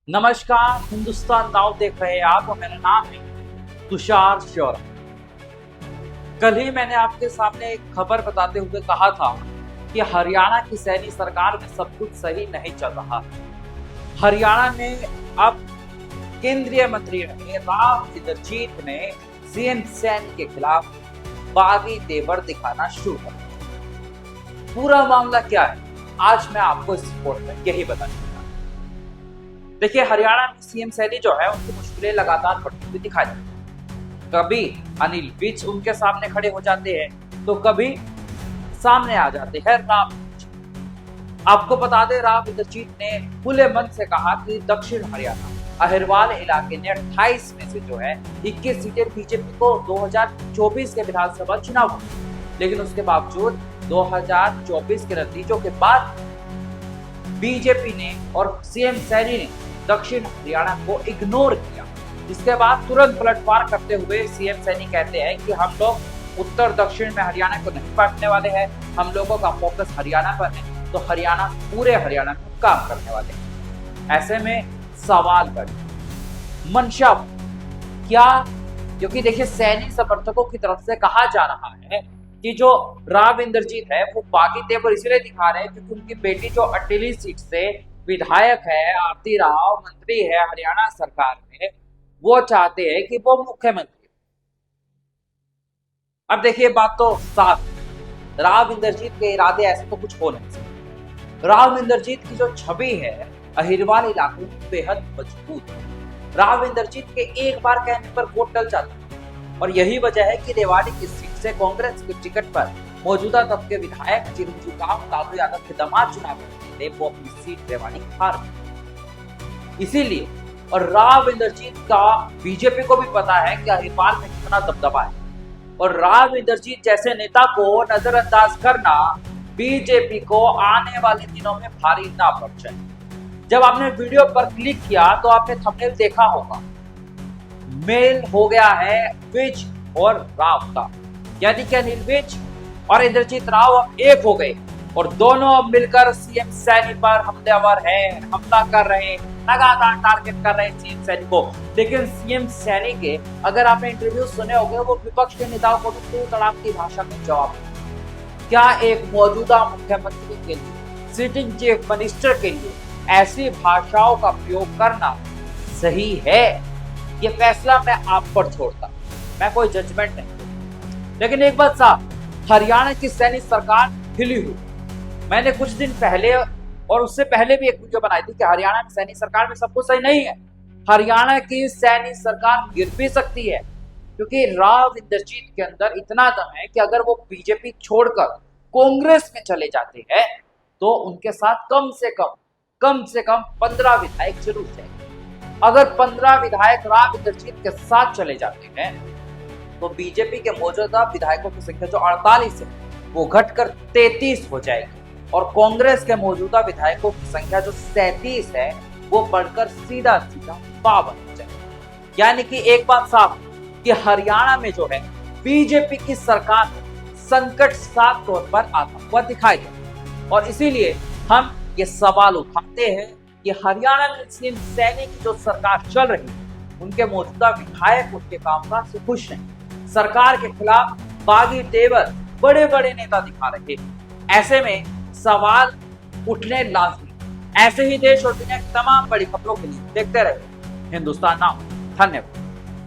नमस्कार, हिंदुस्तान नाउ देख रहे हैं आप और मेरा नाम है तुषार शौरभ। कल ही मैंने आपके सामने एक खबर बताते हुए कहा था कि हरियाणा की सैनी सरकार में सब कुछ सही नहीं चल रहा। हरियाणा में अब केंद्रीय मंत्री रहे राव इंद्रजीत ने सीएम सैनी के खिलाफ बागी तेवर दिखाना शुरू कर दिया। पूरा मामला क्या है, आज मैं आपको इस रिपोर्ट में यही बताऊंगा। देखिए, हरियाणा में सीएम सैनी जो है उनकी मुश्किलें लगातार बढ़ती हुई दिखाई देती हैं। कभी अनिल विज उनके सामने खड़े हो जाते हैं तो कभी सामने आ जाते हैं राव इंद्रजीत। आपको बता दें, राव इंद्रजीत ने खुले मन से कहा कि दक्षिण हरियाणा अहिरवाल इलाके ने 28 में से जो है 21 सीटें बीजेपी को 2024 के विधानसभा चुनाव हुए, लेकिन उसके बावजूद 2024 के नतीजों के बाद बीजेपी ने और सीएम सैनी ने दक्षिण हरियाणा को इग्नोर किया। इसके बाद तुरंत पलटवार करते हुए सीएम सैनी कहते हैं कि हम लोग उत्तर दक्षिण में हरियाणा को नहीं बांटने वाले हैं, हम लोगों का फोकस हरियाणा पर है, तो हरियाणा पूरे हरियाणा में काम करने वाले हैं। ऐसे में सवाल बढ़े मंशा क्या, क्योंकि देखिए सैनी समर्थकों की तरफ से कहा जा रहा है कि जो राव इंद्रजीत है वो बागी तेवर इसलिए दिखा रहे हैं क्योंकि उनकी बेटी जो अटेली सीट से विधायक है, आरती राव मंत्री है हरियाणा सरकार में, वो चाहते हैं कि वो मुख्यमंत्री। अब देखिए बात तो साफ, राव इंद्रजीत के इरादे ऐसे तो कुछ हो नहीं सकते। राव इंद्रजीत की जो छवि है अहिरवाल इलाके में बेहद मजबूत है। राव इंद्रजीत के एक बार कहने पर वोट टल जाता है और यही वजह है कि रेवाड़ी की सीट से कांग्रेस के टिकट पर मौजूदा तब के विधायक चिरंजीव लालू यादव के दामाद चुनाव लड़े, वो अपनी सीट रेवाड़ी हार गए। इसीलिए और राव इंद्रजीत का बीजेपी को भी पता है कि अहिरवाल में कितना दबदबा है और राव इंद्रजीत जैसे नेता को नजरअंदाज करना बीजेपी को आने वाले दिनों में भारी ना पड़ जाए। जब आपने वीडियो पर क्लिक किया तो आपने थंबनेल देखा होगा, मेल हो गया है विज और राव का, यानी कि अनिल विज और इंद्रजीत राव अब एक हो गए और दोनों अब मिलकर सीएम सैनी पर हमलावर हैं, हमला कर रहे हैं, लगातार टारगेट कर रहे हैं सीएम सैनी को। लेकिन सीएम सैनी के अगर आपने इंटरव्यू सुने होंगे, वो विपक्ष के नेताओं को भी तड़ाक की भाषा में जवाब क्या एक मौजूदा मुख्यमंत्री के लिए, सिटिंग चीफ मिनिस्टर के लिए ऐसी भाषाओं का प्रयोग करना सही है? ये फैसला मैं आप पर छोड़ता, मैं कोई जजमेंट नहीं। लेकिन एक बात साफ, हरियाणा की सैनी सरकार हिली हुई। मैंने कुछ दिन पहले और उससे पहले भी एक वीडियो बनाई थी कि हरियाणा में सैनी सरकार में सब कुछ सही नहीं है। हरियाणा की सैनी सरकार गिर भी सकती है क्योंकि राव इंद्रजीत के अंदर इतना दम है कि अगर वो बीजेपी छोड़कर कांग्रेस में चले जाते हैं तो उनके साथ कम से कम 15 विधायक जरूर जाएंगे। अगर 15 विधायक राव इंद्रजीत के साथ चले जाते हैं तो बीजेपी के मौजूदा विधायकों की संख्या जो 48 है वो घटकर 33 हो जाएगी और कांग्रेस के मौजूदा विधायकों की संख्या जो 37 है वो बढ़कर सीधा 52 हो जाएगी। यानी कि एक बात साफ कि हरियाणा में जो है बीजेपी की सरकार संकट साफ तौर पर आता हुआ दिखाई दे और इसीलिए हम ये सवाल उठाते हैं कि हरियाणा में सीएम सैनी की जो सरकार चल रही है उनके मौजूदा विधायक उनके कामकाज से खुश नहीं, सरकार के खिलाफ बागी तेवर बड़े बड़े नेता दिखा रहे हैं। ऐसे में सवाल उठने लाजमी। ऐसे ही देश और दुनिया की तमाम बड़ी खबरों के लिए देखते रहिए हिंदुस्तान नाउ। धन्यवाद।